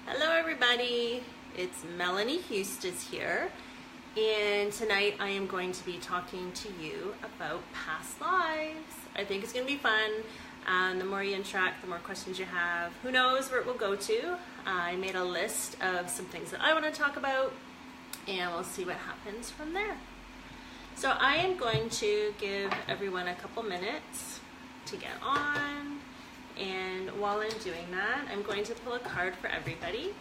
Hello everybody, it's Melanie Hustis here, and tonight I am going to be talking to you about past lives. I think it's going to be fun. The more you interact, the more questions you have. Who knows where it will go to. I made a list of some things that I want to talk about, and we'll see what happens from there. So I am going to give everyone a couple minutes to get on. And while I'm doing that, I'm going to pull a card for everybody,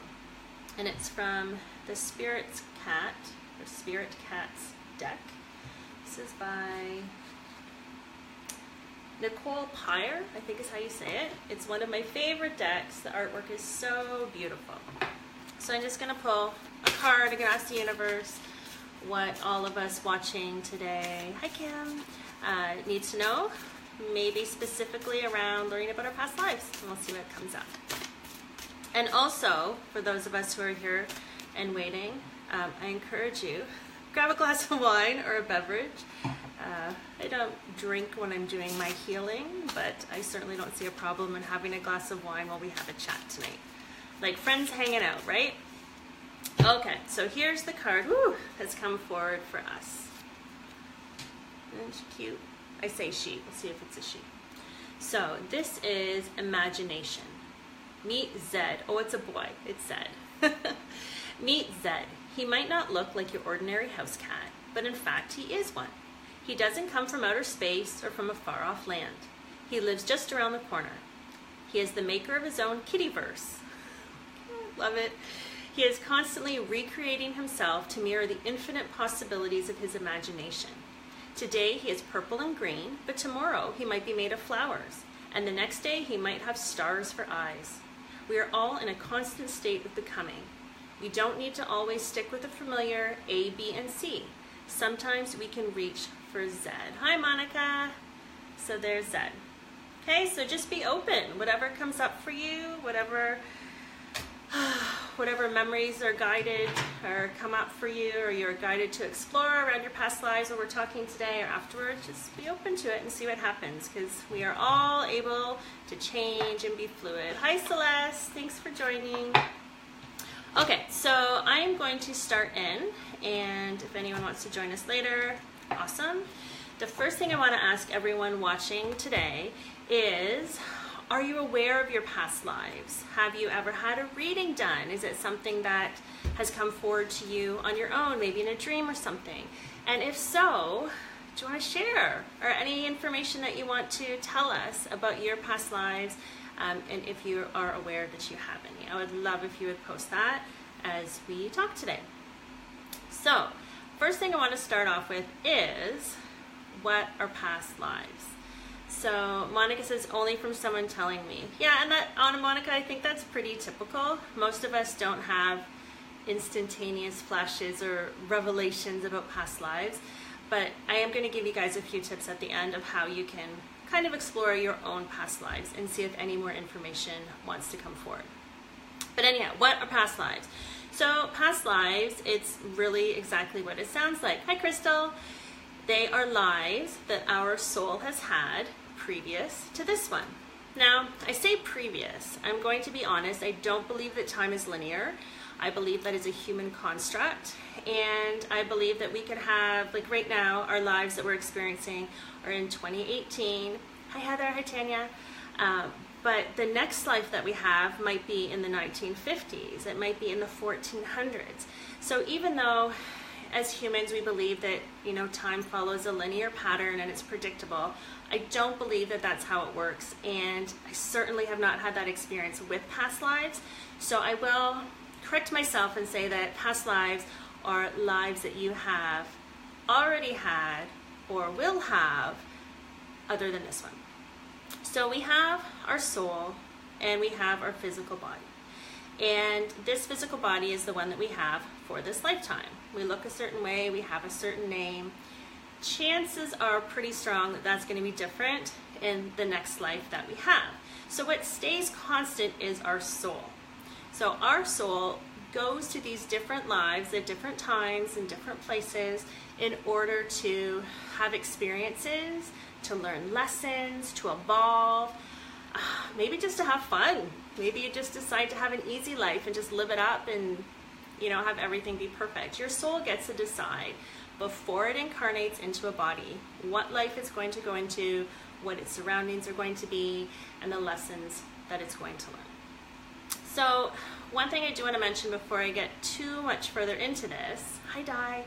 and it's from the Spirit Cat's deck. This is by Nicole Pyre, I think is how you say it. It's one of my favorite decks. The artwork is so beautiful. So I'm just going to pull a card. I'm going to ask the universe what all of us watching today, hi Kim, needs to know. Maybe specifically around learning about our past lives, and we'll see what comes up. And also, for those of us who are here and waiting, I encourage you, grab a glass of wine or a beverage. I don't drink when I'm doing my healing, but I certainly don't see a problem in having a glass of wine while we have a chat tonight. Like friends hanging out, right? Okay, so here's the card that's come forward for us. Isn't she cute? I say she. We'll see if it's a she. So this is imagination. Meet Zed. Oh, it's a boy. It's Zed. Meet Zed. He might not look like your ordinary house cat, but in fact he is one. He doesn't come from outer space or from a far-off land. He lives just around the corner. He is the maker of his own kittyverse. Love it. He is constantly recreating himself to mirror the infinite possibilities of his imagination. Today he is purple and green, but tomorrow he might be made of flowers, and the next day he might have stars for eyes. We are all in a constant state of becoming. We don't need to always stick with the familiar A, B, and C. Sometimes we can reach for Z. Hi, Monica. So there's Z. Okay, so just be open. Whatever comes up for you, whatever memories are guided or come up for you, or you're guided to explore around your past lives while we're talking today or afterwards, just be open to it and see what happens, because we are all able to change and be fluid. Hi Celeste, thanks for joining. Okay, so I am going to start in, and if anyone wants to join us later, awesome. The first thing I want to ask everyone watching today is, are you aware of your past lives? Have you ever had a reading done? Is it something that has come forward to you on your own, maybe in a dream or something? And if so, do you want to share or any information that you want to tell us about your past lives, and if you are aware that you have any? I would love if you would post that as we talk today. So, first thing I want to start off with is, what are past lives? So Monica says, only from someone telling me. Yeah, and that, Monica, I think that's pretty typical. Most of us don't have instantaneous flashes or revelations about past lives, but I am going to give you guys a few tips at the end of how you can kind of explore your own past lives and see if any more information wants to come forward. But anyhow, what are past lives? So past lives, it's really exactly what it sounds like. Hi, Crystal. They are lives that our soul has had previous to this one. Now, I say previous. I'm going to be honest, I don't believe that time is linear. I believe that is a human construct, and I believe that we could have, like right now, our lives that we're experiencing are in 2018. Hi Heather, hi Tanya. But the next life that we have might be in the 1950s. It might be in the 1400s. So even though as humans we believe that, you know, time follows a linear pattern and it's predictable, I don't believe that that's how it works, and I certainly have not had that experience with past lives. So I will correct myself and say that past lives are lives that you have already had or will have other than this one. So we have our soul and we have our physical body. And this physical body is the one that we have for this lifetime. We look a certain way, we have a certain name. Chances are pretty strong that that's going to be different in the next life that we have. So what stays constant is our soul. So our soul goes to these different lives at different times in different places in order to have experiences, to learn lessons, to evolve, maybe just to have fun. Maybe you just decide to have an easy life and just live it up and, you know, have everything be perfect. Your soul gets to decide before it incarnates into a body what life it's going to go into, what its surroundings are going to be, and the lessons that it's going to learn. So one thing I do want to mention before I get too much further into this, hi Di,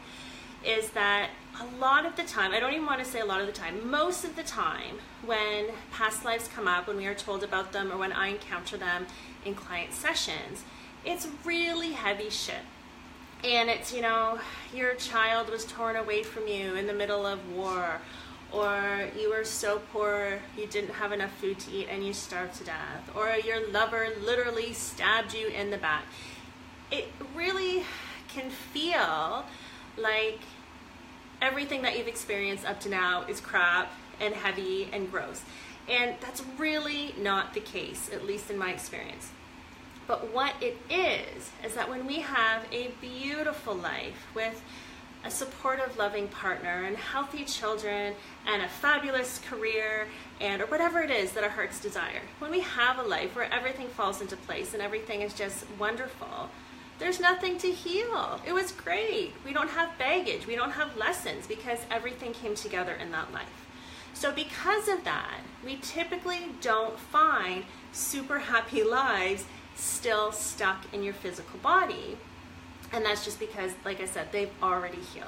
is that a lot of the time, I don't even want to say a lot of the time, most of the time when past lives come up, when we are told about them, or when I encounter them in client sessions, it's really heavy shit. And it's, you know, your child was torn away from you in the middle of war, or you were so poor you didn't have enough food to eat and you starved to death, or your lover literally stabbed you in the back. It really can feel like everything that you've experienced up to now is crap and heavy and gross. And that's really not the case, at least in my experience. But what it is that when we have a beautiful life with a supportive, loving partner and healthy children and a fabulous career and or whatever it is that our hearts desire, when we have a life where everything falls into place and everything is just wonderful, there's nothing to heal. It was great. We don't have baggage. We don't have lessons because everything came together in that life. So because of that, we typically don't find super happy lives still stuck in your physical body. And that's just because, like I said, they've already healed.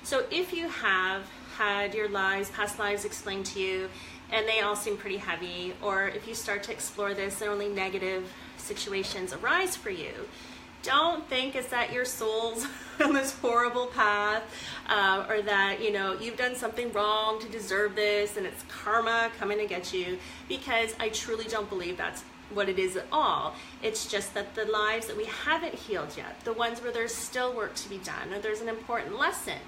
So if you have had your lives, past lives explained to you, and they all seem pretty heavy, or if you start to explore this and only negative situations arise for you, don't think it's that your soul's on this horrible path, or that, you know, you've done something wrong to deserve this and it's karma coming to get you, because I truly don't believe that's what it is at all. It's just that the lives that we haven't healed yet, the ones where there's still work to be done, or there's an important lesson,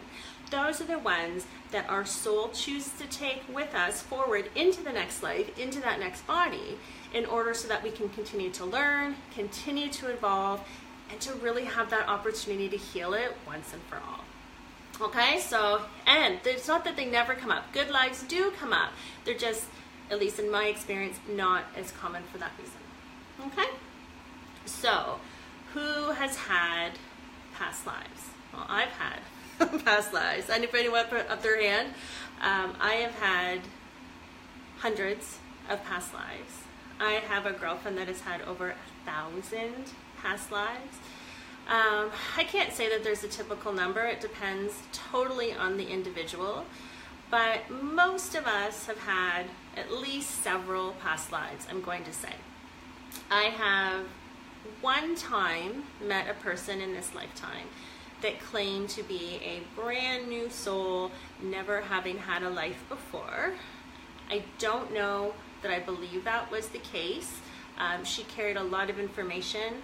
those are the ones that our soul chooses to take with us forward into the next life, into that next body, in order so that we can continue to learn, continue to evolve, and to really have that opportunity to heal it once and for all. Okay, so, and it's not that they never come up. Good lives do come up. They're just, at least in my experience, not as common for that reason. Okay? So, who has had past lives? Well, I've had past lives. Anybody want to put up their hand? I have had hundreds of past lives. I have a girlfriend that has had over 1,000 past lives. I can't say that there's a typical number. It depends totally on the individual. But most of us have had at least several past lives, I'm going to say. I have one time met a person in this lifetime that claimed to be a brand new soul, never having had a life before. I don't know that I believe that was the case. She carried a lot of information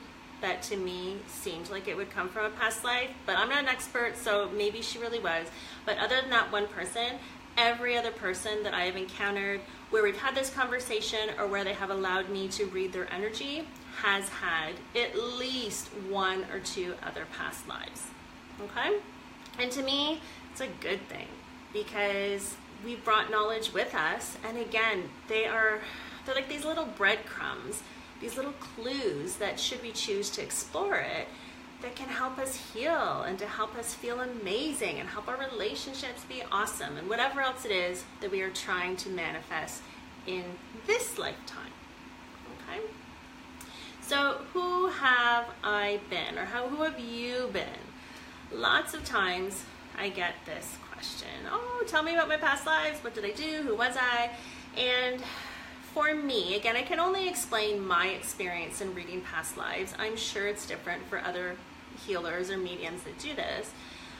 that to me seemed like it would come from a past life, but I'm not an expert, so maybe she really was. But other than that one person, every other person that I have encountered where we've had this conversation or where they have allowed me to read their energy has had at least one or two other past lives. Okay? And to me, it's a good thing because we've brought knowledge with us, and again, they're like these little breadcrumbs, these little clues that should we choose to explore it, that can help us heal and to help us feel amazing and help our relationships be awesome and whatever else it is that we are trying to manifest in this lifetime. Okay? So who have I been, or who have you been? Lots of times I get this question, oh, tell me about my past lives, what did I do, who was I? And for me, again, I can only explain my experience in reading past lives. I'm sure it's different for other healers or mediums that do this,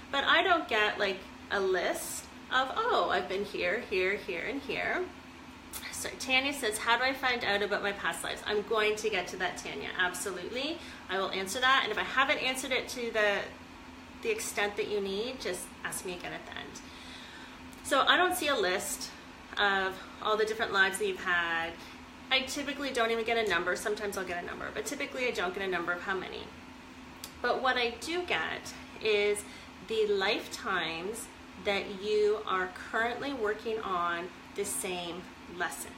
but I don't get like a list of, oh, I've been here, here, here, and here. So Tanya says, how do I find out about my past lives? I'm going to get to that, Tanya. Absolutely. I will answer that. And if I haven't answered it to the extent that you need, just ask me again at the end. So I don't see a list of all the different lives that you've had. I typically don't even get a number. Sometimes I'll get a number, but typically I don't get a number of how many. But what I do get is the lifetimes that you are currently working on the same lessons.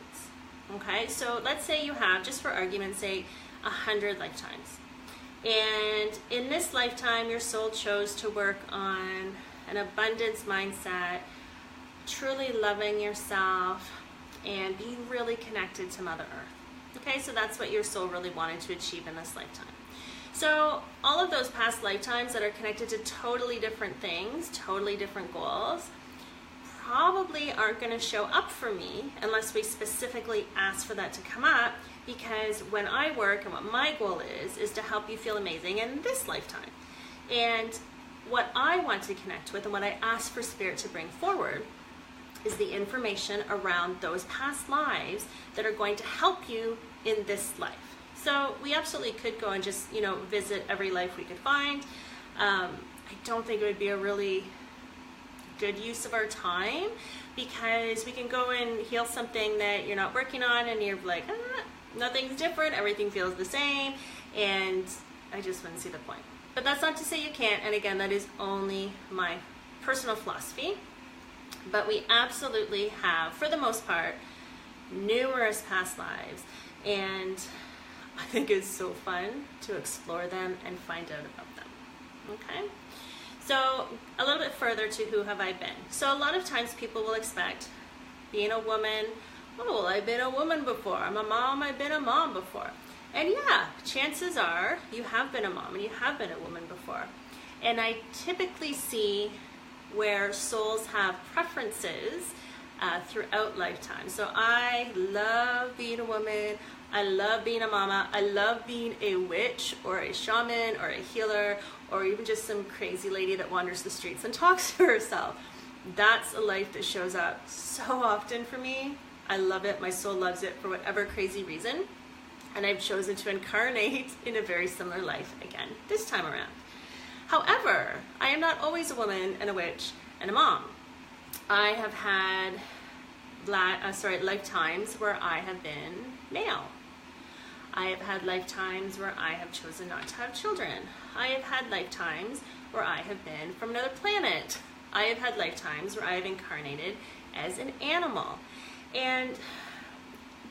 Okay, so let's say you have, just for argument's sake, 100 lifetimes. And in this lifetime, your soul chose to work on an abundance mindset, truly loving yourself, and being really connected to Mother Earth. Okay, so that's what your soul really wanted to achieve in this lifetime. So all of those past lifetimes that are connected to totally different things, totally different goals, probably aren't going to show up for me unless we specifically ask for that to come up, because when I work and what my goal is to help you feel amazing in this lifetime. And what I want to connect with and what I ask for Spirit to bring forward is the information around those past lives that are going to help you in this life. So we absolutely could go and just, visit every life we could find. I don't think it would be a really good use of our time, because we can go and heal something that you're not working on and you're like, nothing's different, everything feels the same, and I just wouldn't see the point. But that's not to say you can't, and again, that is only my personal philosophy. But we absolutely have, for the most part, numerous past lives, and I think it's so fun to explore them and find out about them. Okay? So a little bit further to who have I been. So a lot of times people will expect, being a woman, oh, well, I've been a woman before. I'm a mom, I've been a mom before. And yeah, chances are you have been a mom and you have been a woman before. And I typically see where souls have preferences throughout lifetime. So I love being a woman, I love being a mama, I love being a witch or a shaman or a healer, or even just some crazy lady that wanders the streets and talks to herself. That's a life that shows up so often for me. I love it, my soul loves it for whatever crazy reason, and I've chosen to incarnate in a very similar life again this time around. However, I am not always a woman and a witch and a mom. I have had lifetimes where I have been male. I have had lifetimes where I have chosen not to have children. I have had lifetimes where I have been from another planet. I have had lifetimes where I have incarnated as an animal. And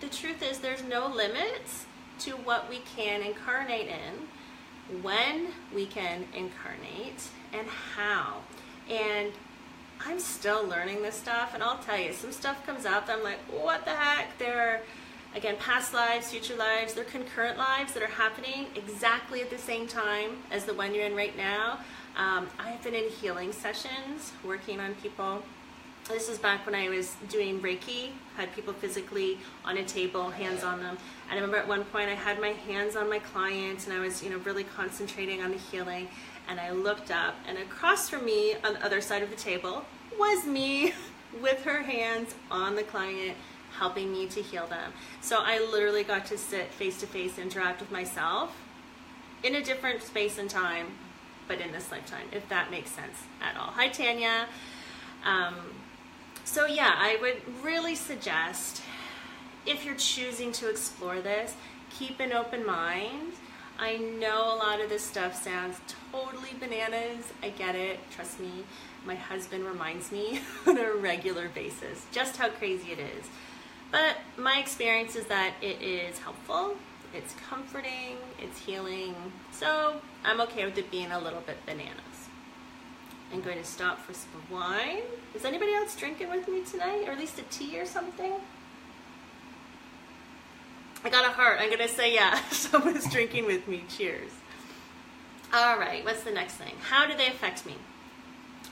the truth is, there's no limits to what we can incarnate in, when we can incarnate, and how. And I'm still learning this stuff, and I'll tell you, some stuff comes up that I'm like, what the heck? There are, again, past lives, future lives, they're concurrent lives that are happening exactly at the same time as the one you're in right now. I've been in healing sessions, working on people. This is back when I was doing Reiki, had people physically on a table, hands on them. And I remember at one point I had my hands on my client, and I was, really concentrating on the healing. And I looked up, and across from me on the other side of the table was me with her hands on the client, helping me to heal them. So I literally got to sit face to face, interact with myself in a different space and time, but in this lifetime, if that makes sense at all. Hi, Tanya. So yeah, I would really suggest, if you're choosing to explore this, keep an open mind. I know a lot of this stuff sounds totally bananas. I get it, trust me. My husband reminds me on a regular basis just how crazy it is. But my experience is that it is helpful, it's comforting, it's healing. So I'm okay with it being a little bit bananas. I'm going to stop for a sip of wine. Is anybody else drinking with me tonight? Or at least a tea or something? I got a heart. I'm going to say yeah. Someone's drinking with me. Cheers. All right. What's the next thing? How do they affect me?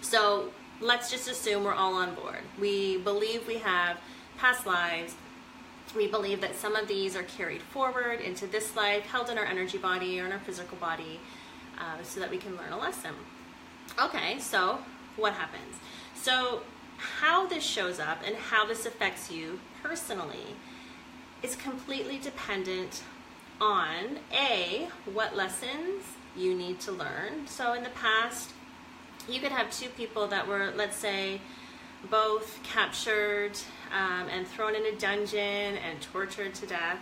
So let's just assume we're all on board. We believe we have past lives. We believe that some of these are carried forward into this life, held in our energy body or in our physical body, so that we can learn a lesson. Okay, so what happens? So how this shows up and how this affects you personally is completely dependent on what lessons you need to learn. So in the past, you could have two people that were, let's say, both captured and thrown in a dungeon and tortured to death,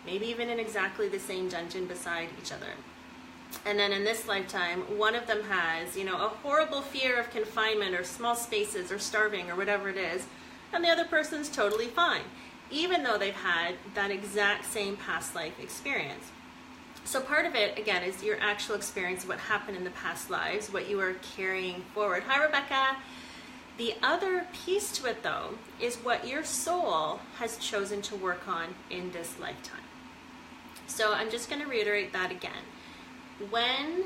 maybe even in exactly the same dungeon beside each other. And then in this lifetime, one of them has, a horrible fear of confinement or small spaces or starving or whatever it is, and the other person's totally fine, even though they've had that exact same past life experience. So part of it, again, is your actual experience of what happened in the past lives, what you are carrying forward. Hi, Rebecca. The other piece to it, though, is what your soul has chosen to work on in this lifetime. So I'm just going to reiterate that again. When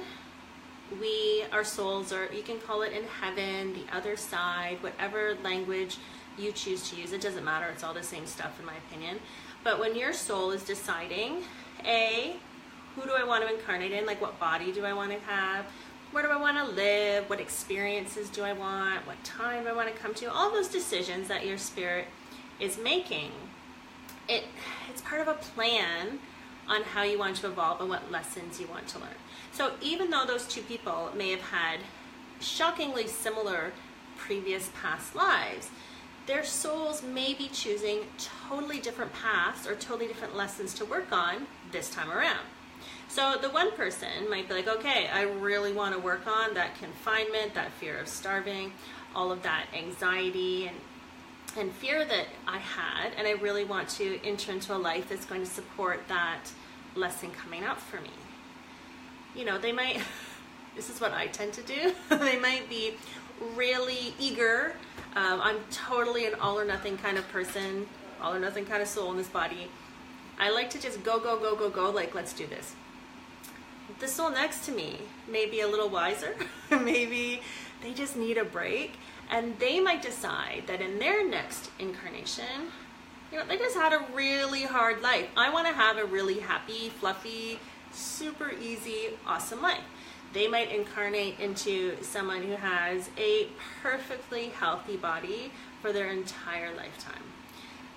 our souls, or you can call it in heaven, the other side, whatever language you choose to use, it doesn't matter, it's all the same stuff in my opinion. But when your soul is deciding, who do I want to incarnate in? Like, what body do I want to have? Where do I want to live? What experiences do I want? What time do I want to come to? All those decisions that your spirit is making. It's part of a plan on how you want to evolve and what lessons you want to learn. So even though those two people may have had shockingly similar previous past lives, their souls may be choosing totally different paths or totally different lessons to work on this time around. So the one person might be like, okay, I really want to work on that confinement, that fear of starving, all of that anxiety and fear that I had, and I really want to enter into a life that's going to support that lesson coming up for me. You know, they might, this is what I tend to do, they might be really eager. I'm totally an all or nothing kind of person, all or nothing kind of soul in this body. I like to just go, like, let's do this. The soul next to me may be a little wiser. Maybe they just need a break, and they might decide that in their next incarnation, you know, they just had a really hard life. I want to have a really happy, fluffy, super easy, awesome life. They might incarnate into someone who has a perfectly healthy body for their entire lifetime.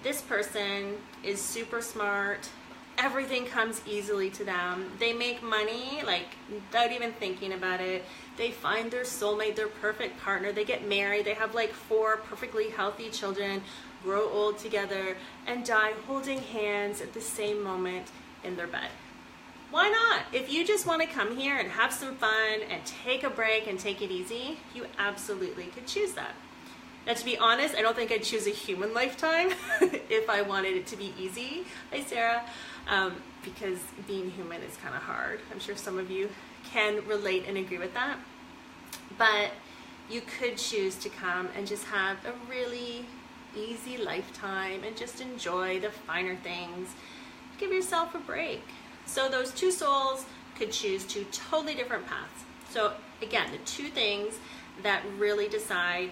This person is super smart. Everything comes easily to them. They make money, like, without even thinking about it. They find their soulmate, their perfect partner. They get married. They have like 4 perfectly healthy children, grow old together, and die holding hands at the same moment in their bed. Why not? If you just want to come here and have some fun and take a break and take it easy, you absolutely could choose that. Now, to be honest, I don't think I'd choose a human lifetime if I wanted it to be easy. Hi, Sarah. Because being human is kind of hard. I'm sure some of you can relate and agree with that. But you could choose to come and just have a really easy lifetime and just enjoy the finer things. Give yourself a break. So those two souls could choose 2 totally different paths. So again, the 2 things that really decide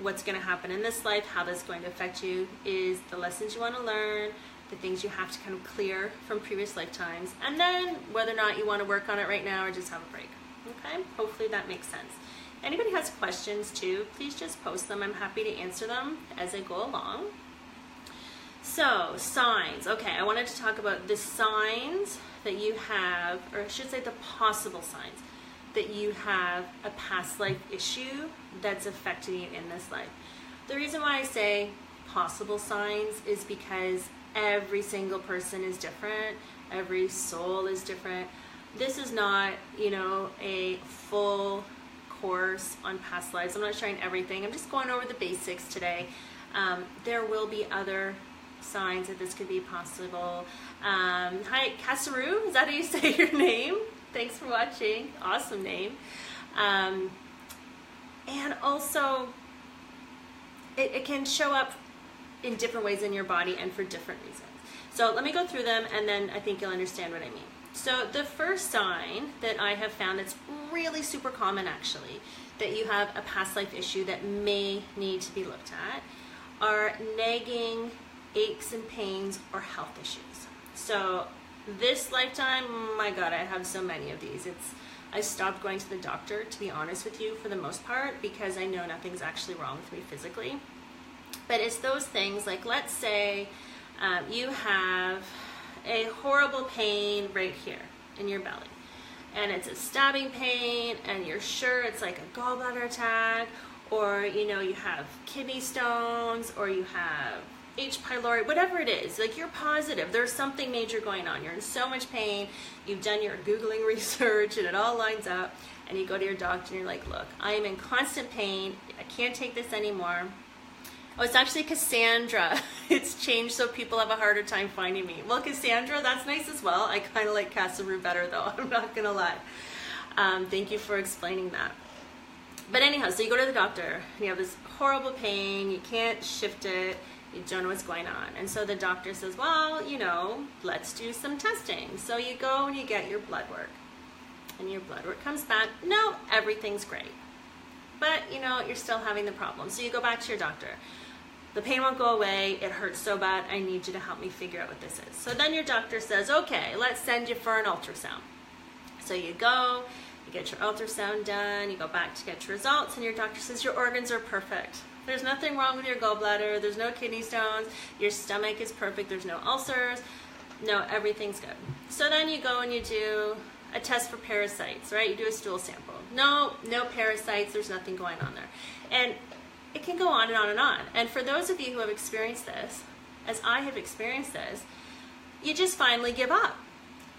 what's going to happen in this life, how that's going to affect you, is the lessons you want to learn, the things you have to kind of clear from previous lifetimes, and then whether or not you want to work on it right now or just have a break. Okay? Hopefully that makes sense. Anybody has questions too, please just post them. I'm happy to answer them as I go along. So, signs. Okay, I wanted to talk about the signs that you have, or I should say the possible signs that you have a past life issue that's affecting you in this life. The reason why I say possible signs is because every single person is different. Every soul is different. This is not, you know, a full course on past lives. I'm not sharing everything. I'm just going over the basics today. There will be other signs that this could be possible. Hi, Kasaru, is that how you say your name? Thanks for watching. Awesome name. And also, it can show up in different ways in your body and for different reasons. So let me go through them, and then I think you'll understand what I mean. So the first sign that I have found that's really super common, actually, that you have a past life issue that may need to be looked at are nagging aches and pains or health issues. So this lifetime, my God, I have so many of these. I stopped going to the doctor, to be honest with you, for the most part, because I know nothing's actually wrong with me physically. But it's those things, like, let's say you have a horrible pain right here in your belly, and it's a stabbing pain, and you're sure it's like a gallbladder attack, or, you know, you have kidney stones, or you have H. pylori, whatever it is. Like, you're positive there's something major going on. You're in so much pain. You've done your Googling research, and it all lines up, and you go to your doctor, and you're like, look, I am in constant pain. I can't take this anymore. Oh, it's actually Cassandra. It's changed so people have a harder time finding me. Well, Cassandra, that's nice as well. I kind of like Casaru better though, I'm not gonna lie. Thank you for explaining that. But anyhow, so you go to the doctor and you have this horrible pain, you can't shift it, you don't know what's going on. And so the doctor says, well, you know, let's do some testing. So you go and you get your blood work. And your blood work comes back, no, everything's great. But, you know, you're still having the problem. So you go back to your doctor. The pain won't go away, it hurts so bad, I need you to help me figure out what this is. So then your doctor says, okay, let's send you for an ultrasound. So you go, you get your ultrasound done, you go back to get your results, and your doctor says your organs are perfect. There's nothing wrong with your gallbladder, there's no kidney stones, your stomach is perfect, there's no ulcers, no, everything's good. So then you go and you do a test for parasites, right? You do a stool sample. No parasites, there's nothing going on there. And it can go on and on and on. And for those of you who have experienced this, as I have experienced this, you just finally give up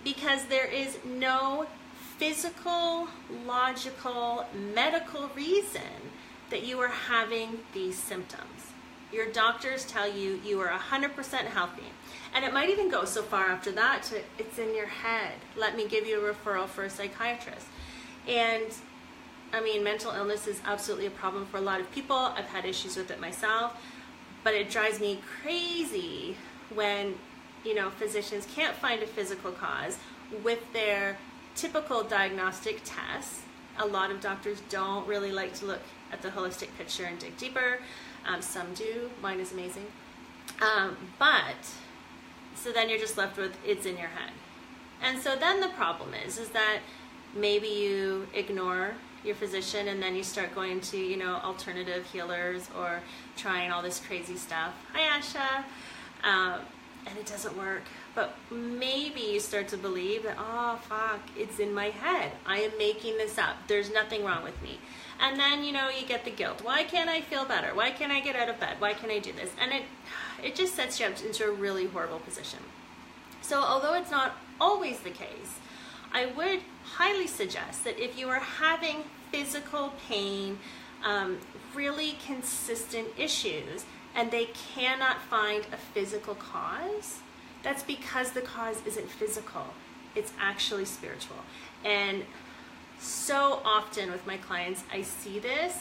because there is no physical, logical, medical reason that you are having these symptoms. Your doctors tell you you are 100% healthy. And it might even go so far after that to, it's in your head. Let me give you a referral for a psychiatrist. And I mean, mental illness is absolutely a problem for a lot of people. I've had issues with it myself, but it drives me crazy when, you know, physicians can't find a physical cause with their typical diagnostic tests. A lot of doctors don't really like to look at the holistic picture and dig deeper. Some do. Mine is amazing. But so then you're just left with it's in your head. And so then the problem is that maybe you ignore your physician and then you start going to, you know, alternative healers or trying all this crazy stuff. Hi, Asha. And it doesn't work. But maybe you start to believe that, oh, fuck, it's in my head. I am making this up. There's nothing wrong with me. And then, you know, you get the guilt. Why can't I feel better? Why can't I get out of bed? Why can't I do this? And it just sets you up into a really horrible position. So although it's not always the case, I would highly suggest that if you are having physical pain, really consistent issues, and they cannot find a physical cause, that's because the cause isn't physical, it's actually spiritual. And so often with my clients, I see this,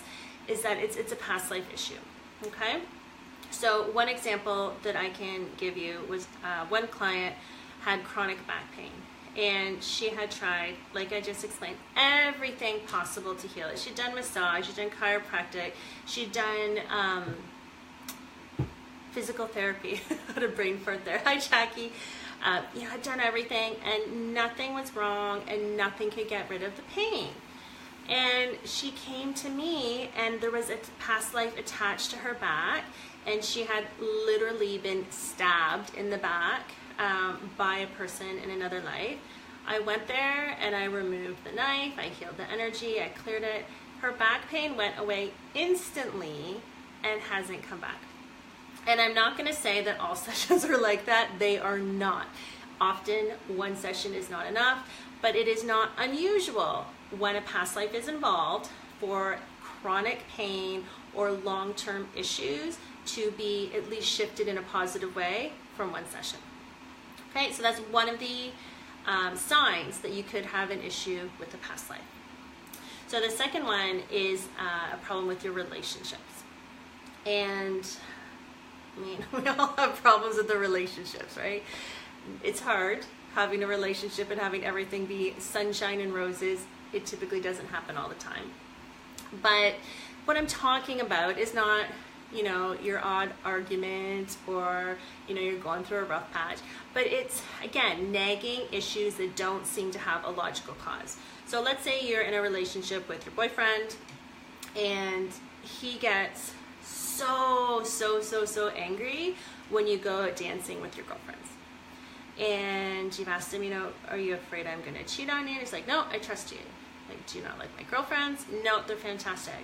is that it's a past life issue, okay? So one example that I can give you was one client had chronic back pain. And she had tried, like I just explained, everything possible to heal it. She'd done massage, she'd done chiropractic, she'd done physical therapy. Had a brain fart there. Hi, Jackie. You know, I'd done everything, and nothing was wrong, and nothing could get rid of the pain. And she came to me, and there was a past life attached to her back, and she had literally been stabbed in the back by a person in another life. I went there and I removed the knife, I healed the energy, I cleared it. Her back pain went away instantly and hasn't come back. And I'm not going to say that all sessions are like that. They are not. Often one session is not enough, but it is not unusual when a past life is involved for chronic pain or long-term issues to be at least shifted in a positive way from one session. Okay, so that's one of the signs that you could have an issue with the past life. So the second one is a problem with your relationships. And I mean, we all have problems with the relationships, right? It's hard having a relationship and having everything be sunshine and roses. It typically doesn't happen all the time. But what I'm talking about is not, you know, your odd argument or, you know, you're going through a rough patch. But it's, again, nagging issues that don't seem to have a logical cause. So let's say you're in a relationship with your boyfriend and he gets so angry when you go out dancing with your girlfriends. And you've asked him, you know, are you afraid I'm going to cheat on you? And he's like, no, I trust you. Like, do you not like my girlfriends? No, they're fantastic.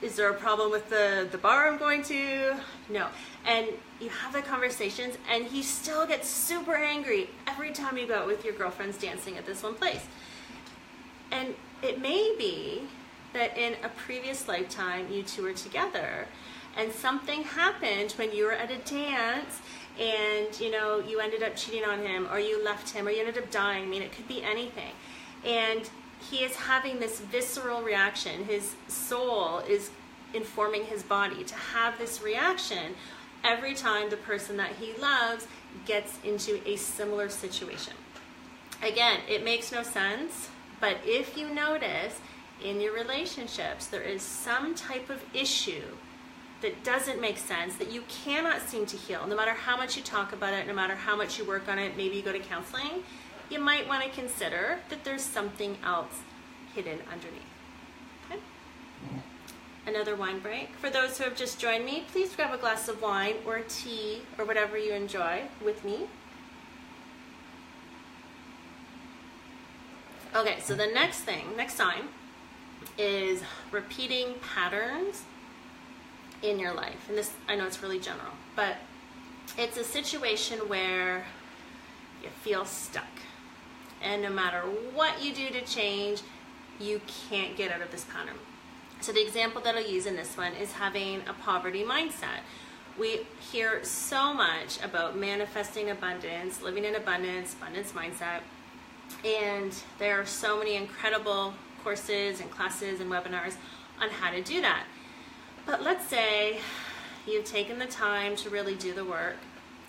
Is there a problem with the bar I'm going to? No. And you have the conversations and he still gets super angry every time you go out with your girlfriends dancing at this one place. And it may be that in a previous lifetime you two were together and something happened when you were at a dance and you ended up cheating on him, or you left him, or you ended up dying. I mean, it could be anything. And he is having this visceral reaction. His soul is informing his body to have this reaction every time the person that he loves gets into a similar situation. Again, it makes no sense, but if you notice in your relationships there is some type of issue that doesn't make sense, that you cannot seem to heal, no matter how much you talk about it, no matter how much you work on it, maybe you go to counseling, you might want to consider that there's something else hidden underneath. Okay? Another wine break. For those who have just joined me, please grab a glass of wine or tea or whatever you enjoy with me. Okay, so the next sign is repeating patterns in your life. And this, I know it's really general, but it's a situation where you feel stuck. And no matter what you do to change, you can't get out of this pattern. So the example that I'll use in this one is having a poverty mindset. We hear so much about manifesting abundance, living in abundance mindset, and there are so many incredible courses and classes and webinars on how to do that. But let's say you've taken the time to really do the work.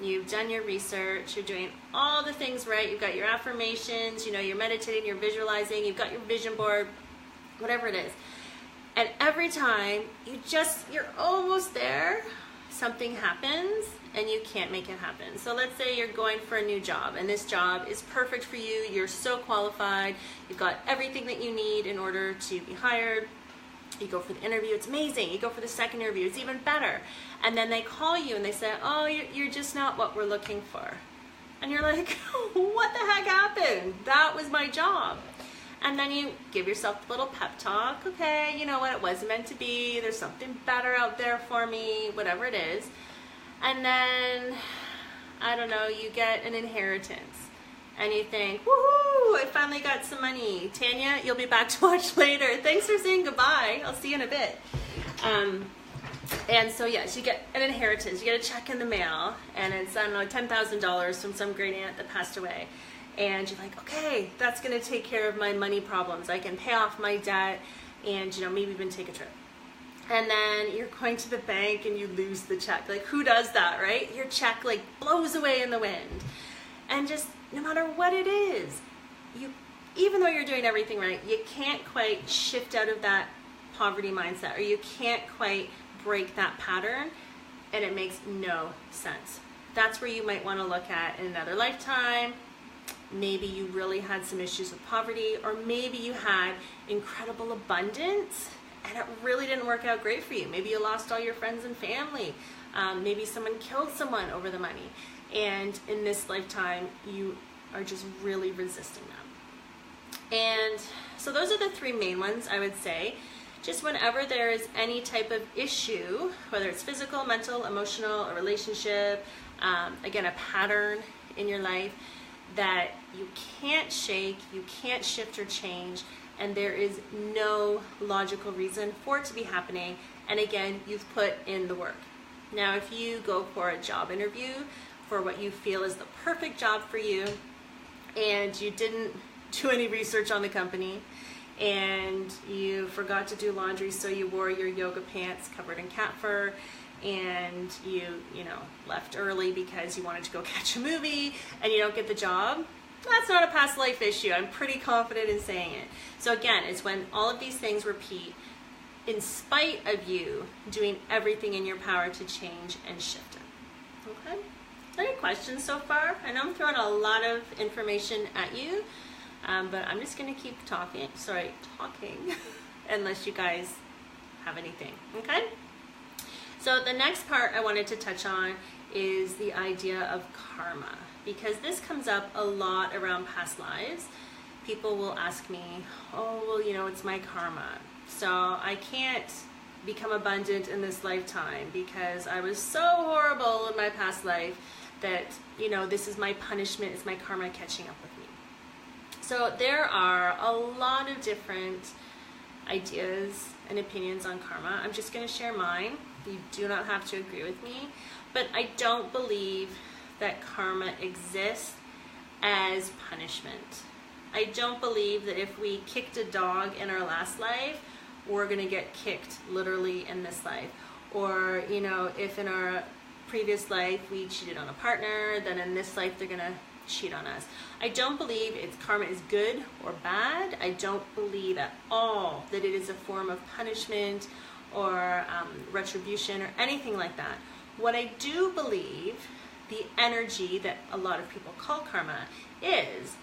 You've done your research, you're doing all the things right, you've got your affirmations, you're meditating, you're visualizing, you've got your vision board, whatever it is. And every time you're almost there, something happens and you can't make it happen. So let's say you're going for a new job and this job is perfect for you, you're so qualified, you've got everything that you need in order to be hired. You go for the interview, it's amazing. You go for the second interview, it's even better. And then they call you and they say, oh, you're just not what we're looking for. And you're like, what the heck happened? That was my job. And then you give yourself a little pep talk. Okay, you know what, it wasn't meant to be. There's something better out there for me, whatever it is. And then, I don't know, you get an inheritance. And you think, woohoo, I finally got some money. Tanya, you'll be back to watch later. Thanks for saying goodbye. I'll see you in a bit. And so, yes, you get an inheritance. You get a check in the mail, and it's, I don't know, $10,000 from some great aunt that passed away. And you're like, okay, that's going to take care of my money problems. I can pay off my debt and, maybe even take a trip. And then you're going to the bank and you lose the check. Like, who does that, right? Your check, blows away in the wind. And just, no matter what it is, even though you're doing everything right, you can't quite shift out of that poverty mindset, or you can't quite break that pattern, and it makes no sense. That's where you might want to look at in another lifetime. Maybe you really had some issues with poverty, or maybe you had incredible abundance and it really didn't work out great for you. Maybe you lost all your friends and family. Maybe someone killed someone over the money. And in this lifetime, you are just really resisting that. And so those are the three main ones, I would say. Just whenever there is any type of issue, whether it's physical, mental, emotional, a relationship, again, a pattern in your life that you can't shake, you can't shift or change, and there is no logical reason for it to be happening. And again, you've put in the work. Now, if you go for a job interview for what you feel is the perfect job for you, and you didn't do any research on the company, and you forgot to do laundry, so you wore your yoga pants covered in cat fur, and you left early because you wanted to go catch a movie, and you don't get the job, that's not a past life issue. I'm pretty confident in saying it. So again, it's when all of these things repeat in spite of you doing everything in your power to change and shift it. Okay? Any questions so far? I know I'm throwing a lot of information at you, but I'm just going to keep talking, unless you guys have anything. Okay? So the next part I wanted to touch on is the idea of karma, because this comes up a lot around past lives. People will ask me, oh, well, it's my karma. So I can't become abundant in this lifetime because I was so horrible in my past life that, this is my punishment, it's my karma catching up with me. So there are a lot of different ideas and opinions on karma. I'm just going to share mine. You do not have to agree with me, but I don't believe that karma exists as punishment. I don't believe that if we kicked a dog in our last life, we're going to get kicked literally in this life. Or, you know, if in our previous life we cheated on a partner, then in this life they're going to cheat on us. I don't believe karma is good or bad. I don't believe at all that it is a form of punishment or retribution or anything like that. What I do believe, the energy that a lot of people call karma is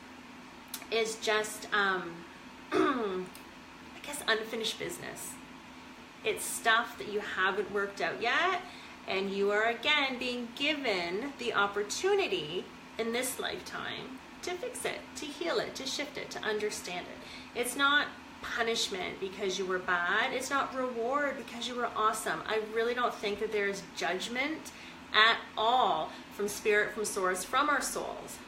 just, I guess, unfinished business. It's stuff that you haven't worked out yet, and you are again being given the opportunity in this lifetime to fix it, to heal it, to shift it, to understand it. It's not punishment because you were bad. It's not reward because you were awesome. I really don't think that there is judgment at all from spirit, from source, from our souls.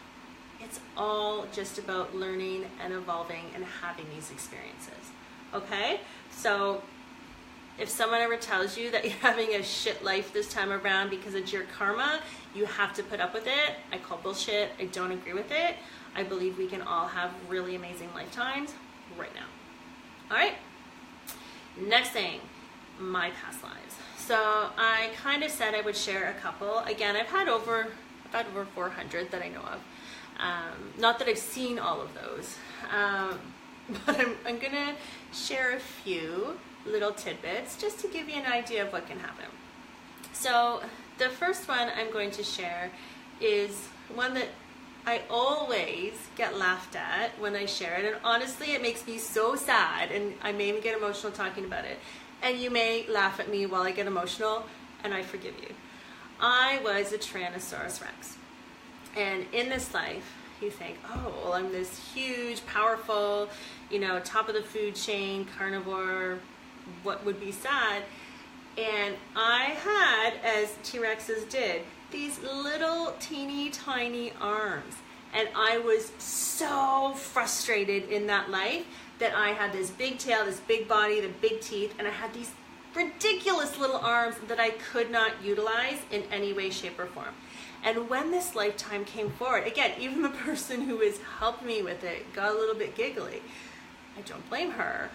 It's all just about learning and evolving and having these experiences. Okay? So if someone ever tells you that you're having a shit life this time around because it's your karma, you have to put up with it, I call bullshit. I don't agree with it. I believe we can all have really amazing lifetimes right now. All right? Next thing, my past lives. So I kind of said I would share a couple. Again, I've had over 400 that I know of. Not that I've seen all of those, but I'm gonna share a few little tidbits just to give you an idea of what can happen. So the first one I'm going to share is one that I always get laughed at when I share it, and honestly it makes me so sad, and I may even get emotional talking about it, and you may laugh at me while I get emotional, and I forgive you. I was a Tyrannosaurus Rex, and in this life you think, oh, well, I'm this huge, powerful, you know, top of the food chain, carnivore, what would be sad. And I had, as T-Rexes did, these little teeny tiny arms. And I was so frustrated in that life that I had this big tail, this big body, the big teeth, and I had these ridiculous little arms that I could not utilize in any way, shape, or form. And when this lifetime came forward, again, even the person who was helping me with it got a little bit giggly. I don't blame her.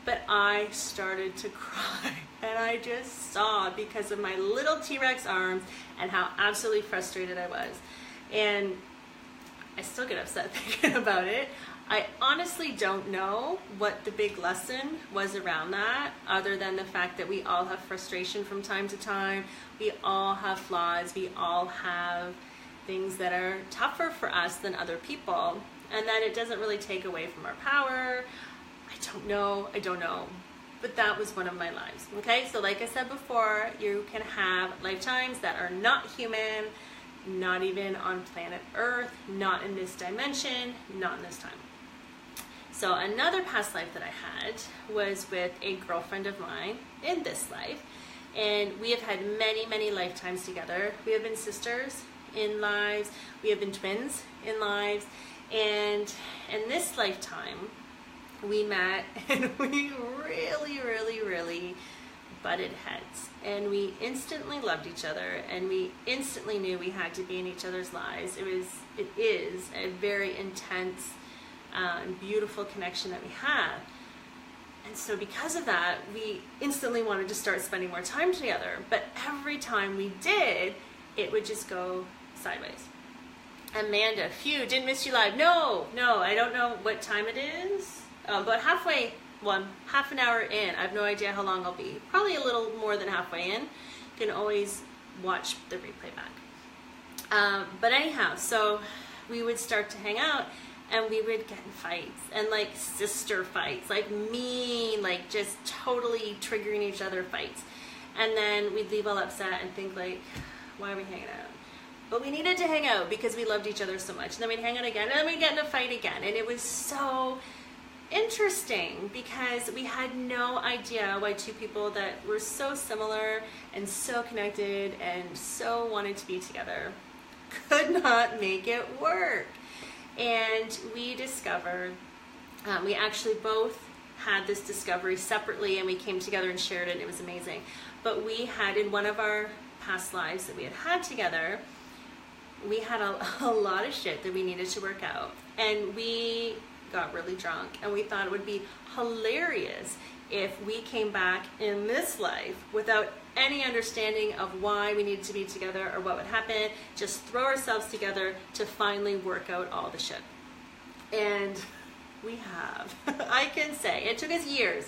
But I started to cry, and I just sobbed because of my little T-Rex arms and how absolutely frustrated I was. And I still get upset thinking about it. I honestly don't know what the big lesson was around that, other than the fact that we all have frustration from time to time. We all have flaws. We all have things that are tougher for us than other people, and that it doesn't really take away from our power. I don't know, but that was one of my lives. Okay, so like I said before, you can have lifetimes that are not human, not even on planet Earth, not in this dimension, not in this time. So another past life that I had was with a girlfriend of mine in this life, and we have had many, many lifetimes together. We have been sisters in lives, we have been twins in lives, and in this lifetime, we met and we really butted heads, and we instantly loved each other, and we instantly knew we had to be in each other's lives. It is a very intense and beautiful connection that we have. And so because of that, we instantly wanted to start spending more time together, but every time we did, it would just go sideways. Amanda, phew, didn't miss you live. No, I don't know what time it is. But half an hour in. I have no idea how long I'll be. Probably a little more than halfway in. You can always watch the replay back. But anyhow, so we would start to hang out, and we would get in fights, and like sister fights, like mean, like just totally triggering each other fights. And then we'd leave all upset and think like, why are we hanging out? But we needed to hang out because we loved each other so much. And then we'd hang out again, and then we'd get in a fight again. And it was so interesting because we had no idea why two people that were so similar and so connected and so wanted to be together could not make it work. And we discovered we actually both had this discovery separately, and we came together and shared it, and it was amazing. But we had, in one of our past lives that we had together, we had a lot of shit that we needed to work out. And we got really drunk, and we thought it would be hilarious if we came back in this life without any understanding of why we needed to be together or what would happen, just throw ourselves together to finally work out all the shit. And we have. I can say it took us years,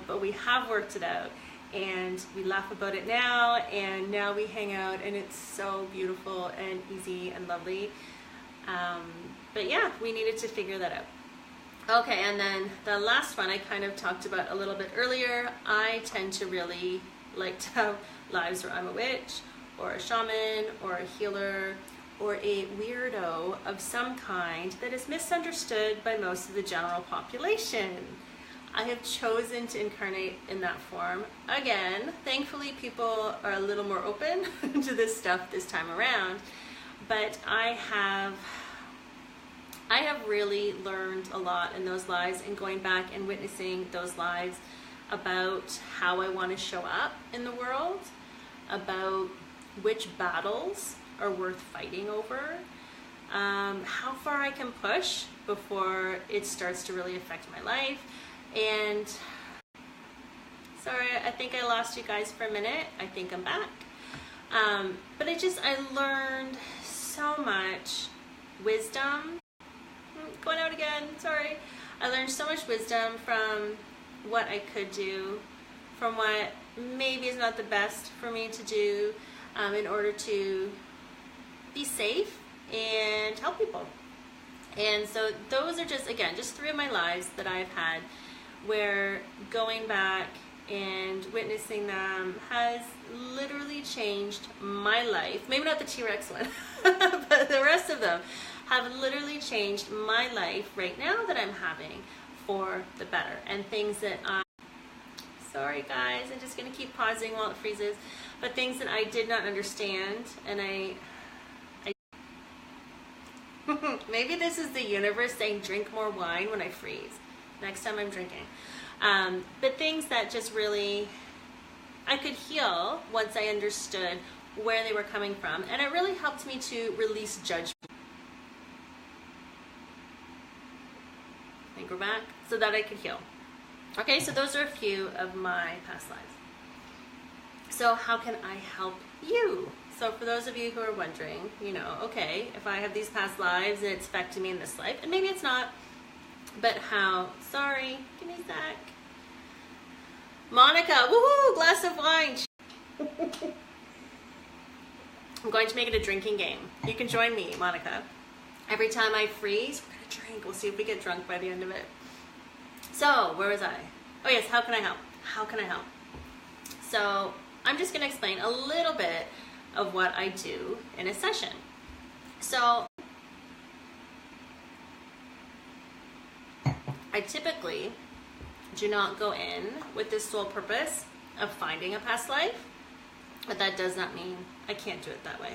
but we have worked it out, and we laugh about it now, and now we hang out, and it's so beautiful and easy and lovely. But yeah, we needed to figure that out. Okay, and then the last one I kind of talked about a little bit earlier. I tend to really like to have lives where I'm a witch or a shaman or a healer or a weirdo of some kind that is misunderstood by most of the general population. I have chosen to incarnate in that form. Again, thankfully people are a little more open to this stuff this time around, but I have really learned a lot in those lives, and going back and witnessing those lives about how I want to show up in the world, about which battles are worth fighting over, how far I can push before it starts to really affect my life. And sorry, I think I lost you guys for a minute. I think I'm back. But I learned so much wisdom. Going out again, sorry. I learned so much wisdom from what I could do, from what maybe is not the best for me to do, in order to be safe and help people. And so those are just, again, just 3 of my lives that I've had where going back and witnessing them has literally changed my life. Maybe not the T-Rex one, but the rest of them have literally changed my life right now that I'm having for the better. And things that sorry guys, I'm just gonna keep pausing while it freezes, but things that I did not understand, and I maybe this is the universe saying drink more wine when I freeze. Next time I'm drinking. But things that just really, I could heal once I understood where they were coming from. And it really helped me to release judgment. I think we're back. So that I could heal. Okay, so those are a few of my past lives. So how can I help you? So for those of you who are wondering, okay, if I have these past lives and it's affecting me in this life, and maybe it's not, but how? Sorry, give me a sec. Monica, woohoo, glass of wine. I'm going to make it a drinking game. You can join me, Monica. Every time I freeze, we're going to drink. We'll see if we get drunk by the end of it. So, where was I? Oh yes, how can I help? How can I help? So, I'm just going to explain a little bit of what I do in a session. So, I typically do not go in with the sole purpose of finding a past life, but that does not mean I can't do it that way.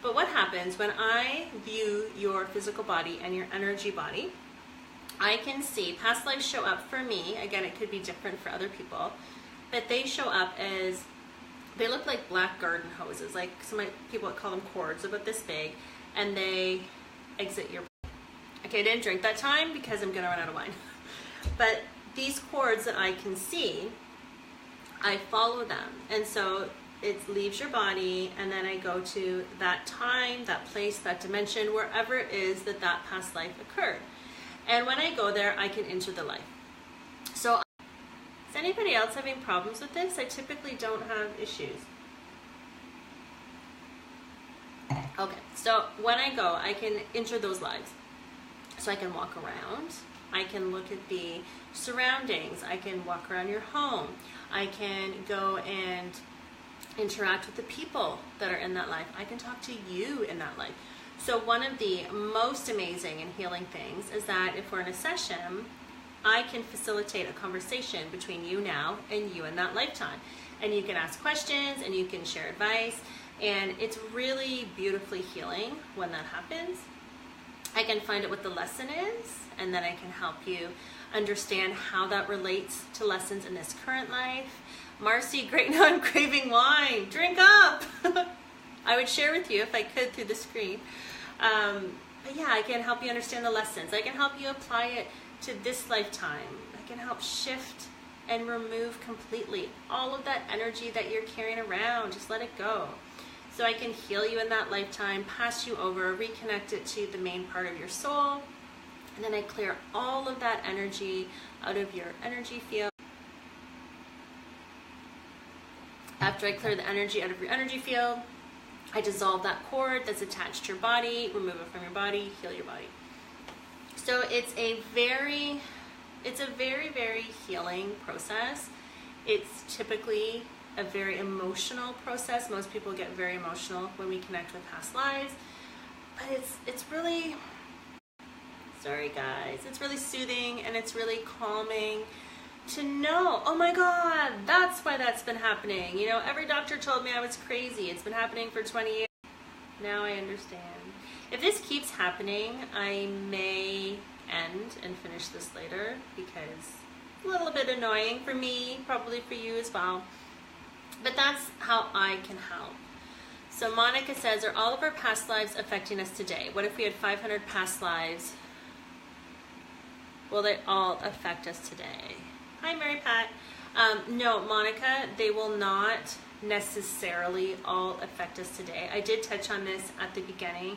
But what happens when I view your physical body and your energy body, I can see past lives show up for me. Again, it could be different for other people, but they show up as, they look like black garden hoses, like some people call them cords, about this big, and they exit your body. Okay, I didn't drink that time because I'm gonna run out of wine. But these cords that I can see, I follow them. And so it leaves your body, and then I go to that time, that place, that dimension, wherever it is that that past life occurred. And when I go there, I can enter the life. So is anybody else having problems with this? I typically don't have issues. Okay, so when I go, I can enter those lives. So I can walk around, I can look at the surroundings, I can walk around your home, I can go and interact with the people that are in that life, I can talk to you in that life. So one of the most amazing and healing things is that if we're in a session, I can facilitate a conversation between you now and you in that lifetime. And you can ask questions and you can share advice, and it's really beautifully healing when that happens. I can find out what the lesson is, and then I can help you understand how that relates to lessons in this current life. Marcy, great, now I'm craving wine. Drink up! I would share with you if I could through the screen. But yeah, I can help you understand the lessons. I can help you apply it to this lifetime. I can help shift and remove completely all of that energy that you're carrying around. Just let it go. So I can heal you in that lifetime, pass you over, reconnect it to the main part of your soul, and then I clear all of that energy out of your energy field. After I clear the energy out of your energy field, I dissolve that cord that's attached to your body, remove it from your body, heal your body. So it's a very, very healing process. It's typically a very emotional process. Most people get very emotional when we connect with past lives, but it's really, sorry guys, it's really soothing and it's really calming to know, oh my God, that's why that's been happening. You know, every doctor told me I was crazy. It's been happening for 20 years. Now I understand. If this keeps happening, I may end and finish this later because it's a little bit annoying for me, probably for you as well. But that's how I can help. So Monica says, are all of our past lives affecting us today? What if we had 500 past lives? Will they all affect us today? Hi, Mary Pat. No, Monica, they will not necessarily all affect us today. I did touch on this at the beginning,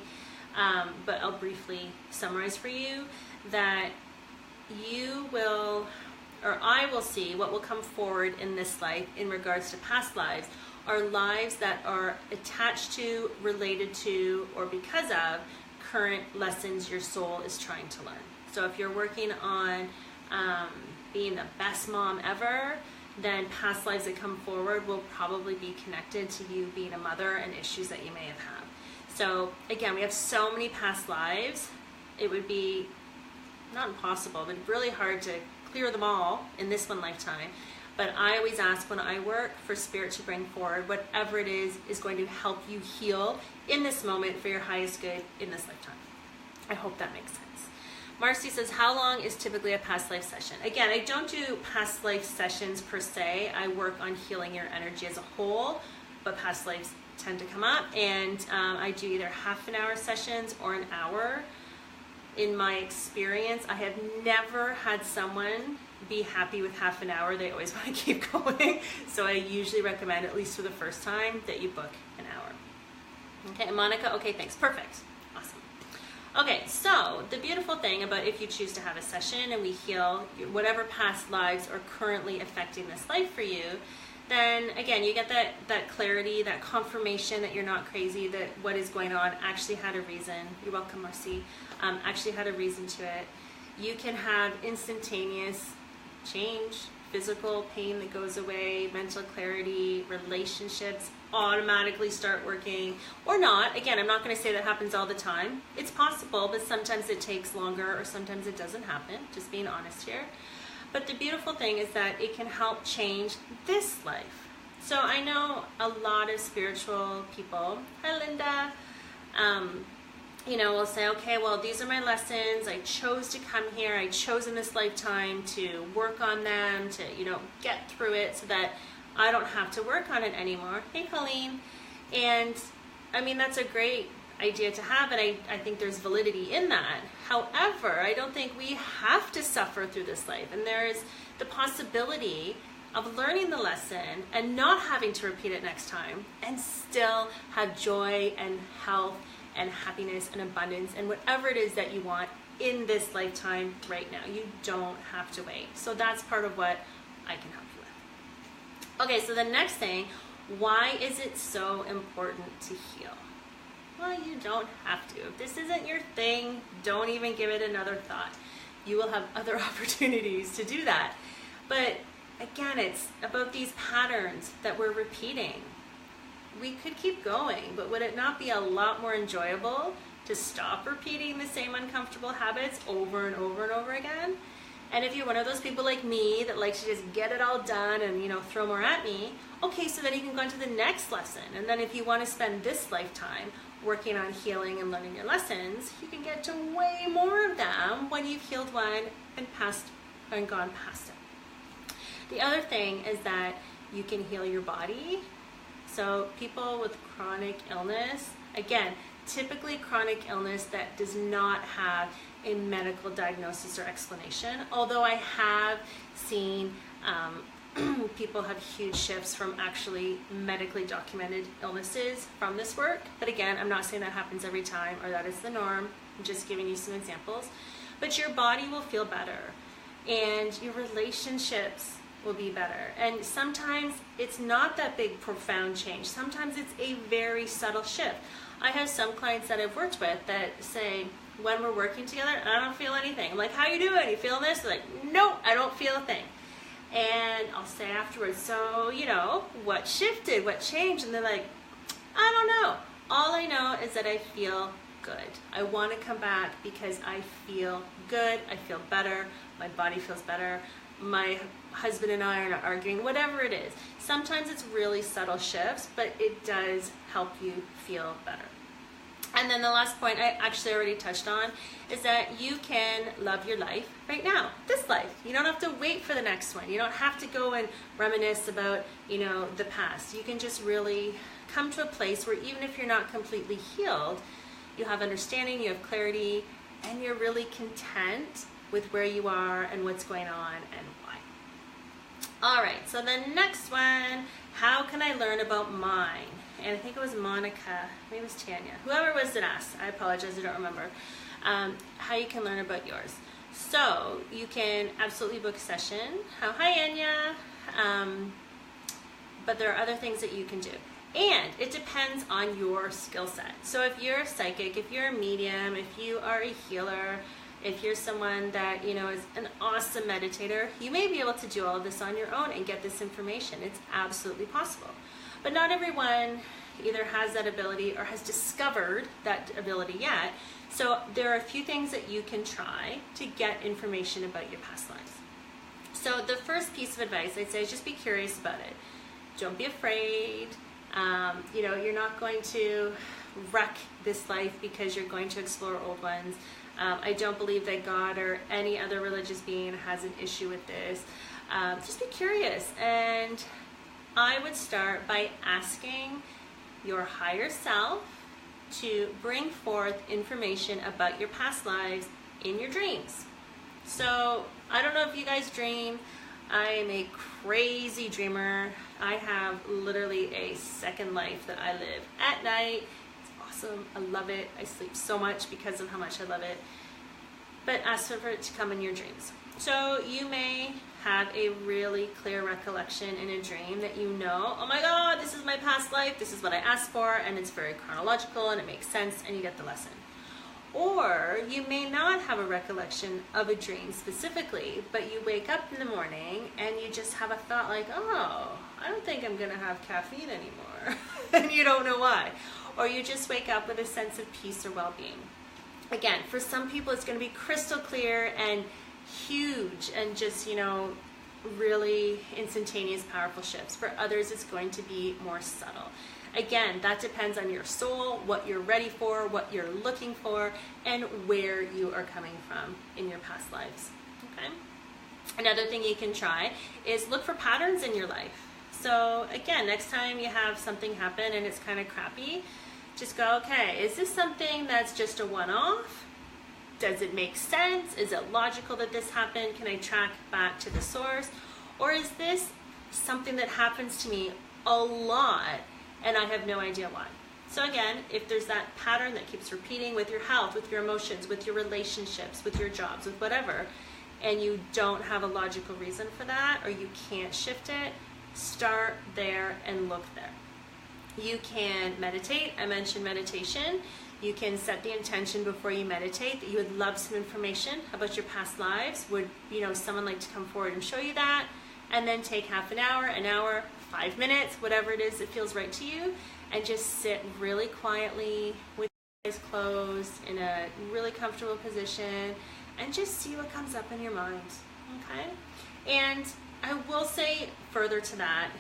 but I'll briefly summarize for you that you will, or I will see what will come forward in this life in regards to past lives are lives that are attached to, related to, or because of current lessons your soul is trying to learn. So if you're working on being the best mom ever, then past lives that come forward will probably be connected to you being a mother and issues that you may have had. So again, we have so many past lives, it would be not impossible, but really hard to clear them all in this one lifetime. But I always ask when I work for Spirit to bring forward whatever it is going to help you heal in this moment for your highest good in this lifetime. I hope that makes sense. Marcy says, how long is typically a past life session? Again, I don't do past life sessions per se. I work on healing your energy as a whole, but past lives tend to come up, and I do either half an hour sessions or an hour. In my experience, I have never had someone be happy with half an hour. They always want to keep going. So I usually recommend, at least for the first time, that you book an hour. Okay, and Monica, okay, thanks, perfect, awesome. Okay, so the beautiful thing about if you choose to have a session and we heal whatever past lives are currently affecting this life for you, then again, you get that clarity, that confirmation that you're not crazy, that what is going on actually had a reason. You're welcome, Marcy. Actually had a reason to it. You can have instantaneous change, physical pain that goes away, mental clarity, relationships automatically start working, or not. Again, I'm not going to say that happens all the time. It's possible, but sometimes it takes longer or sometimes it doesn't happen, just being honest here. But the beautiful thing is that it can help change this life. So I know a lot of spiritual people, hi Linda, you know, will say, okay, well, these are my lessons. I chose to come here. I chose in this lifetime to work on them, to, you know, get through it so that I don't have to work on it anymore. Hey, Colleen. And I mean, that's a great idea to have, and I think there's validity in that. However, I don't think we have to suffer through this life. And there's the possibility of learning the lesson and not having to repeat it next time and still have joy and health and happiness and abundance and whatever it is that you want in this lifetime right now. You don't have to wait. So that's part of what I can help you with. Okay, so the next thing, why is it so important to heal? Well, you don't have to. If this isn't your thing, don't even give it another thought. You will have other opportunities to do that. But again, it's about these patterns that we're repeating. We could keep going, but would it not be a lot more enjoyable to stop repeating the same uncomfortable habits over and over and over again? And if you're one of those people like me that likes to just get it all done and, you know, throw more at me, okay, so then you can go on to the next lesson. And then if you want to spend this lifetime working on healing and learning your lessons, you can get to way more of them when you've healed one and gone past it. The other thing is that you can heal your body. So people with chronic illness, again, typically chronic illness that does not have a medical diagnosis or explanation, although I have seen people have huge shifts from actually medically documented illnesses from this work. But again, I'm not saying that happens every time or that is the norm. I'm just giving you some examples. But your body will feel better and your relationships will be better. And sometimes it's not that big, profound change. Sometimes it's a very subtle shift. I have some clients that I've worked with that say, when we're working together, I don't feel anything. I'm like, how you doing? You feeling this? They're like, nope, I don't feel a thing. And I'll say afterwards, so, you know, what shifted? What changed? And they're like, I don't know. All I know is that I feel good. I want to come back because I feel good. I feel better. My body feels better. My husband and I are not arguing, whatever it is. Sometimes it's really subtle shifts, but it does help you feel better. And then the last point I actually already touched on is that you can love your life right now, this life. You don't have to wait for the next one. You don't have to go and reminisce about, you know, the past. You can just really come to a place where even if you're not completely healed, you have understanding, you have clarity, and you're really content with where you are and what's going on and why. All right, so the next one, how can I learn about mine? And I think it was Monica, maybe it was Tanya, whoever it was that asked, I apologize, I don't remember, how you can learn about yours. So you can absolutely book a session. Hi Anya, but there are other things that you can do. And it depends on your skill set. So if you're a psychic, if you're a medium, if you are a healer, if you're someone that, you know, is an awesome meditator, you may be able to do all of this on your own and get this information. It's absolutely possible. But not everyone either has that ability or has discovered that ability yet. So there are a few things that you can try to get information about your past lives. So the first piece of advice I'd say is just be curious about it. Don't be afraid. You know, you're not going to wreck this life because you're going to explore old ones. I don't believe that God or any other religious being has an issue with this. Just be curious, and I would start by asking your higher self to bring forth information about your past lives in your dreams. So I don't know if you guys dream. I am a crazy dreamer. I have literally a second life that I live at night. It's awesome. I love it. I sleep so much because of how much I love it. But ask for it to come in your dreams. So you may have a really clear recollection in a dream that you know, oh my God, this is my past life, this is what I asked for, and it's very chronological and it makes sense and you get the lesson. Or you may not have a recollection of a dream specifically, but you wake up in the morning and you just have a thought like, oh, I don't think I'm gonna have caffeine anymore, and you don't know why. Or you just wake up with a sense of peace or well-being. Again, for some people it's gonna be crystal clear and huge and just, you know, really instantaneous, powerful shifts. For others, it's going to be more subtle. Again, that depends on your soul, what you're ready for, what you're looking for, and where you are coming from in your past lives. Okay? Another thing you can try is look for patterns in your life. So again, next time you have something happen and it's kind of crappy, just go, okay, is this something that's just a one-off? Does it make sense? Is it logical that this happened? Can I track back to the source? Or is this something that happens to me a lot and I have no idea why? So again, if there's that pattern that keeps repeating with your health, with your emotions, with your relationships, with your jobs, with whatever, and you don't have a logical reason for that, or you can't shift it, start there and look there. You can meditate. I mentioned meditation. You can set the intention before you meditate that you would love some information about your past lives. Would, you know, someone like to come forward and show you that? And then take half an hour, 5 minutes, whatever it is that feels right to you, and just sit really quietly with your eyes closed in a really comfortable position and just see what comes up in your mind. Okay? And I will say further to that,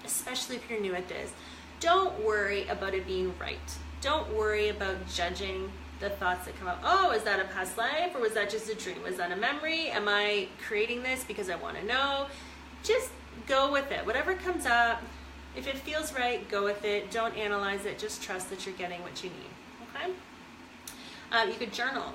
especially if you're new at this, don't worry about it being right. Don't worry about judging the thoughts that come up. Oh, is that a past life, or was that just a dream? Was that a memory? Am I creating this because I want to know? Just go with it. Whatever comes up, if it feels right, go with it. Don't analyze it. Just trust that you're getting what you need. Okay? You could journal.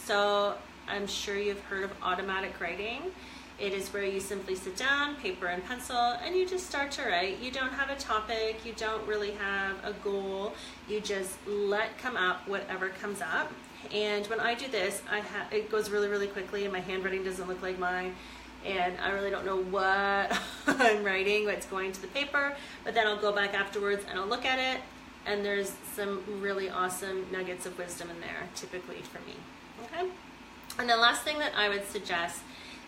So I'm sure you've heard of automatic writing. It is where you simply sit down, paper and pencil, and you just start to write. You don't have a topic. You don't really have a goal. You just let come up whatever comes up. And when I do this, it goes really, really quickly, and my handwriting doesn't look like mine. And I really don't know what I'm writing, what's going to the paper. But then I'll go back afterwards and I'll look at it, and there's some really awesome nuggets of wisdom in there, typically for me. Okay? And the last thing that I would suggest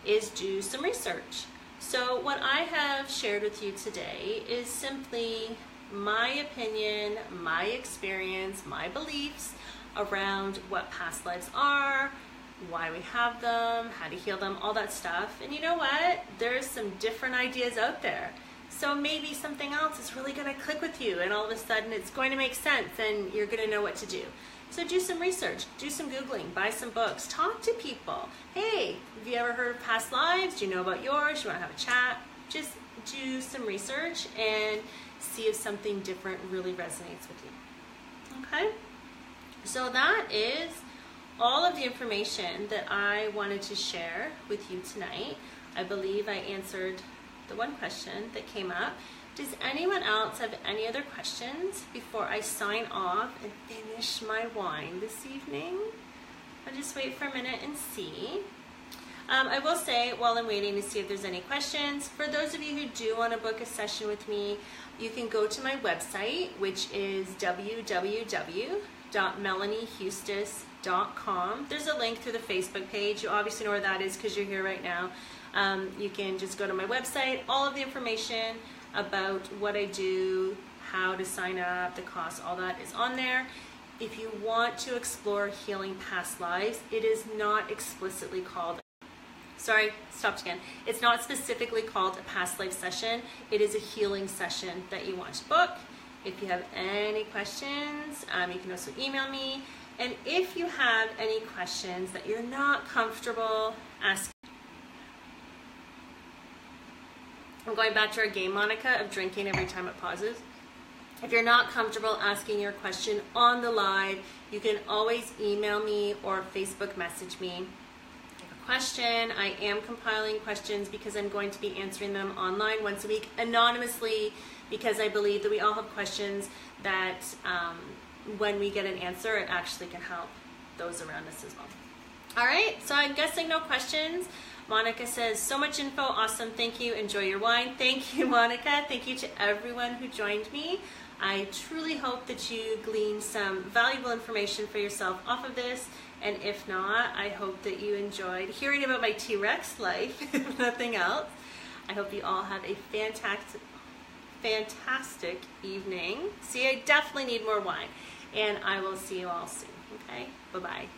is do some research. So what I have shared with you today is simply my opinion, my experience, my beliefs around what past lives are, why we have them, how to heal them, all that stuff. And you know what? There's some different ideas out there. So maybe something else is really going to click with you, and all of a sudden it's going to make sense and you're going to know what to do. So do some research, do some Googling, buy some books, talk to people. Hey, have you ever heard of past lives? Do you know about yours? You want to have a chat? Just do some research and see if something different really resonates with you. Okay? So that is all of the information that I wanted to share with you tonight. I believe I answered the one question that came up. Does anyone else have any other questions before I sign off and finish my wine this evening? I'll just wait for a minute and see. I will say, while I'm waiting to see if there's any questions, for those of you who do want to book a session with me, you can go to my website, which is www.melaniehustis.com. There's a link through the Facebook page. You obviously know where that is because you're here right now. You can just go to my website. All of the information about what I do, how to sign up, the cost, all that is on there. If you want to explore healing past lives, it is not explicitly called, stopped again. It's not specifically called a past life session. It is a healing session that you want to book. If you have any questions, you can also email me. And if you have any questions that you're not comfortable asking, I'm going back to our game, Monica, of drinking every time it pauses. If you're not comfortable asking your question on the live, you can always email me or Facebook message me. If you have a question, I am compiling questions because I'm going to be answering them online once a week anonymously, because I believe that we all have questions that when we get an answer, it actually can help those around us as well. All right, so I'm guessing no questions. Monica says, so much info, awesome, thank you, enjoy your wine. Thank you, Monica. Thank you to everyone who joined me. I truly hope that you gleaned some valuable information for yourself off of this, and if not, I hope that you enjoyed hearing about my T-Rex life, if nothing else. I hope you all have a fantastic evening. See, I definitely need more wine, and I will see you all soon, okay? Bye-bye.